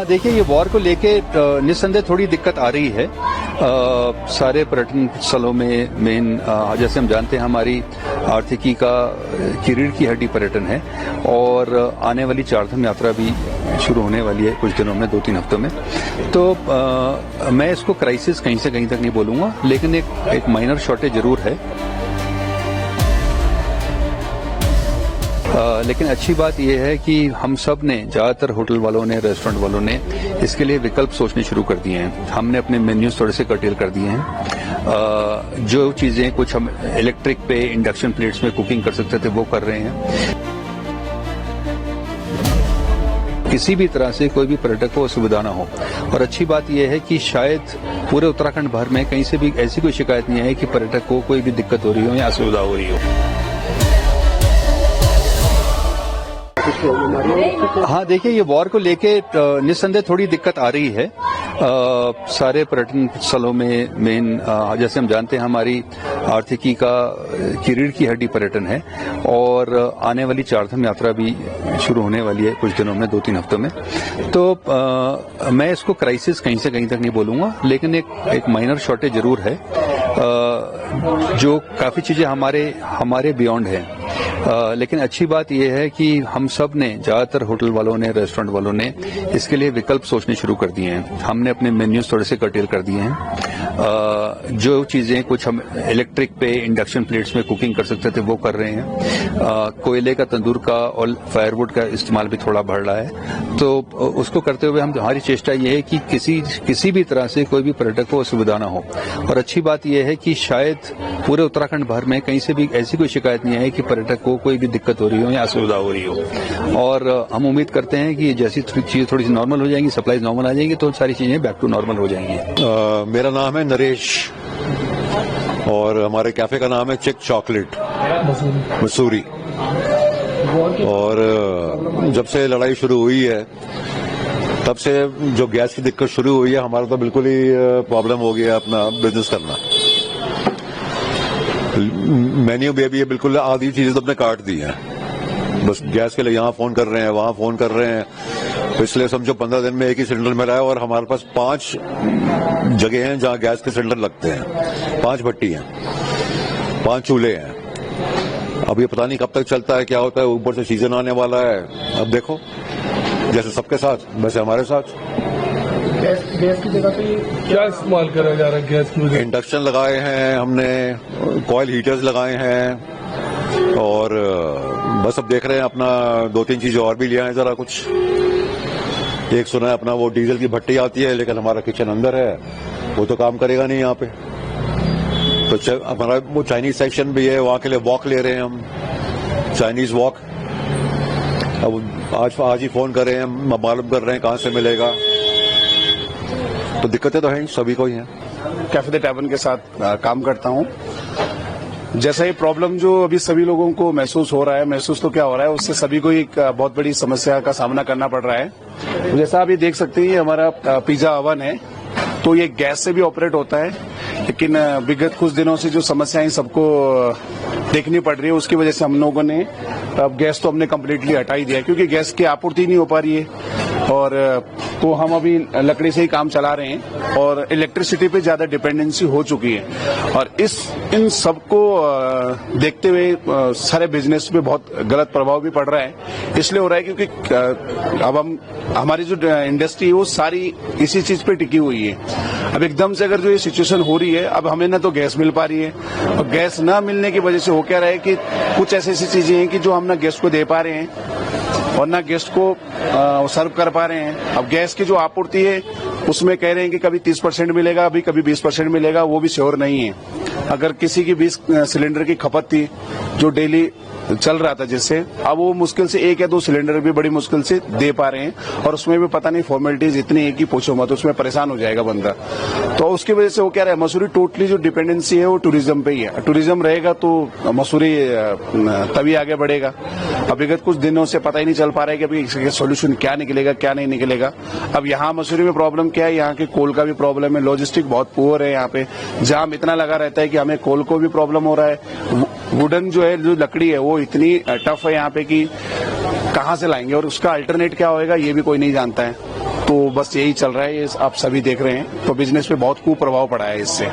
देखिए, ये वॉर को लेके निस्संदेह थोड़ी दिक्कत आ रही है। सारे पर्यटन स्थलों में मेन जैसे हम जानते हैं हमारी आर्थिकी की रीढ़ की हड्डी पर्यटन है और आने वाली चारधाम यात्रा भी शुरू होने वाली है कुछ दिनों में, 2-3 हफ्तों में। तो मैं इसको क्राइसिस कहीं से कहीं तक नहीं बोलूंगा, लेकिन एक माइनर शॉर्टेज जरूर है। लेकिन अच्छी बात यह है कि हम सब ने, ज्यादातर होटल वालों ने, रेस्टोरेंट वालों ने इसके लिए विकल्प सोचने शुरू कर दिए हैं। हमने अपने मेन्यूज थोड़े से कर्टेल कर दिए हैं। जो चीजें कुछ हम इलेक्ट्रिक पे, इंडक्शन प्लेट्स में कुकिंग कर सकते थे वो कर रहे हैं। किसी भी तरह से कोई भी पर्यटक को असुविधा न हो। और अच्छी बात यह है कि शायद पूरे उत्तराखंड भर में कहीं से भी ऐसी कोई शिकायत नहीं है कि पर्यटक को कोई भी दिक्कत हो रही हो या असुविधा हो रही हो। हाँ, देखिए, ये वॉर को लेके निस्संदेह थोड़ी दिक्कत आ रही है। सारे पर्यटन स्थलों में मेन जैसे हम जानते हैं हमारी आर्थिकी की रीढ़ की हड्डी पर्यटन है और आने वाली चारधाम यात्रा भी शुरू होने वाली है कुछ दिनों में, 2-3 हफ्तों में। तो मैं इसको क्राइसिस कहीं से कहीं तक नहीं बोलूंगा, लेकिन एक माइनर शॉर्टेज जरूर है। जो काफी चीजें हमारे बियॉन्ड है। लेकिन अच्छी बात यह है कि हम सब ने, ज्यादातर होटल वालों ने, रेस्टोरेंट वालों ने इसके लिए विकल्प सोचने शुरू कर दिए हैं। हमने अपने मेन्यूज थोड़े से कर्टेल कर दिए हैं। जो चीजें कुछ हम इलेक्ट्रिक पे, इंडक्शन प्लेट्स में कुकिंग कर सकते थे वो कर रहे हैं। कोयले का, तंदूर का और फायरवुड का इस्तेमाल भी थोड़ा बढ़ रहा है। तो उसको करते हुए हमारी चेष्टा ये है कि किसी भी तरह से कोई भी पर्यटक को असुविधा न हो। और अच्छी बात यह है कि शायद पूरे उत्तराखंड भर में कहीं से भी ऐसी कोई शिकायत नहीं है कि पर्यटक को कोई भी दिक्कत हो रही हो या असुविधा हो रही हो। और हम उम्मीद करते हैं कि जैसी चीजें थोड़ी सी नॉर्मल हो जाएंगी, सप्लाईज नॉर्मल आ जाएंगी, तो सारी चीजें बैक टू नॉर्मल हो जाएंगी। मेरा नाम है नरेश और हमारे कैफे का नाम है चिक चॉकलेट मसूरी। और जब से लड़ाई शुरू हुई है तब से जो गैस की दिक्कत शुरू हुई है, हमारा तो बिल्कुल ही प्रॉब्लम हो गया अपना बिजनेस करना। मेन्यू भी अभी बिल्कुल आधी चीजें तो अपने काट दी हैं। बस गैस के लिए यहाँ फोन कर रहे हैं, वहां फोन कर रहे हैं। पिछले समझो 15 दिन में एक ही सिलेंडर मिला है और हमारे पास 5 जगह हैं जहाँ गैस के सिलेंडर लगते हैं। 5 भट्टी हैं, 5 चूल्हे हैं। अब ये पता नहीं कब तक चलता है, क्या होता है। ऊपर से सीजन आने वाला है। अब देखो, जैसे सबके साथ वैसे हमारे साथ। गैस की जगह पे क्या इस्तेमाल करा जा रहा है? गैस की इंडक्शन लगाए हैं हमने, कॉयल हीटर्स लगाए हैं और बस अब देख रहे हैं अपना 2-3 चीजें और भी लिया है जरा कुछ। एक सुना है अपना वो डीजल की भट्टी आती है, लेकिन हमारा किचन अंदर है, वो तो काम करेगा नहीं यहाँ पे। तो हमारा वो चाइनीज सेक्शन भी है, वहां के लिए वॉक ले रहे हैं हम, चाइनीज वॉक। अब आज ही फोन कर रहे हैं, मालूम कर रहे हैं कहाँ से मिलेगा। तो दिक्कतें तो हैं, सभी को ही हैं। कैफे द टैवर्न के साथ काम करता हूं। जैसा ये प्रॉब्लम जो अभी सभी लोगों को महसूस हो रहा है, महसूस तो क्या हो रहा है, उससे सभी को एक बहुत बड़ी समस्या का सामना करना पड़ रहा है। जैसा आप ये देख सकते हैं, ये हमारा पिज्जा ओवन है, तो ये गैस से भी ऑपरेट होता है। लेकिन विगत कुछ दिनों से जो समस्याएं सबको देखनी पड़ रही है, उसकी वजह से हम लोगों ने अब गैस तो हमने कम्प्लीटली हटा ही दिया, क्योंकि गैस की आपूर्ति नहीं हो पा रही है। और तो हम अभी लकड़ी से ही काम चला रहे हैं और इलेक्ट्रिसिटी पे ज्यादा डिपेंडेंसी हो चुकी है। और इन सबको देखते हुए सारे बिजनेस पे बहुत गलत प्रभाव भी पड़ रहा है। इसलिए हो रहा है क्योंकि अब हमारी जो इंडस्ट्री है वो सारी इसी चीज पे टिकी हुई है। अब एकदम से अगर जो ये सिचुएशन हो रही है, अब हमें ना तो गैस मिल पा रही है, और गैस ना मिलने की वजह से हो क्या रहा है कि कुछ ऐसी चीजें हैं कि जो हम ना गैस को दे पा रहे हैं और ना गेस्ट को सर्व कर पा रहे हैं। अब गैस की जो आपूर्ति है उसमें कह रहे हैं कि कभी 30% मिलेगा, अभी कभी 20% मिलेगा, वो भी श्योर नहीं है। अगर किसी की 20 सिलेंडर की खपत थी जो डेली चल रहा था, जिससे अब वो मुश्किल से 1 या 2 सिलेंडर भी बड़ी मुश्किल से दे पा रहे हैं। और उसमें भी पता नहीं फॉर्मेलिटीज इतनी है कि पूछो मत, उसमें परेशान हो जाएगा बंदा। तो उसकी वजह से वो क्या रहा है, मसूरी टोटली जो डिपेंडेंसी है वो टूरिज्म पे ही है। टूरिज्म रहेगा तो मसूरी तभी आगे बढ़ेगा। अब विगत कुछ दिनों से पता ही नहीं चल पा रहा है कि अभी इसका सोल्यूशन क्या निकलेगा, क्या नहीं निकलेगा। अब यहाँ मसूरी में प्रॉब्लम क्या है, यहाँ के कोल का भी प्रॉब्लम है, लॉजिस्टिक बहुत पुअर है। यहाँ पे जाम इतना लगा रहता है कि हमें कोल को भी प्रॉब्लम हो रहा है। वुडन जो है, जो लकड़ी है, वो इतनी टफ है यहाँ पे कि कहाँ से लाएंगे और उसका अल्टरनेट क्या होएगा ये भी कोई नहीं जानता है। तो बस यही चल रहा है, ये आप सभी देख रहे हैं। तो बिजनेस पे बहुत कुप्रभाव पड़ा है इससे।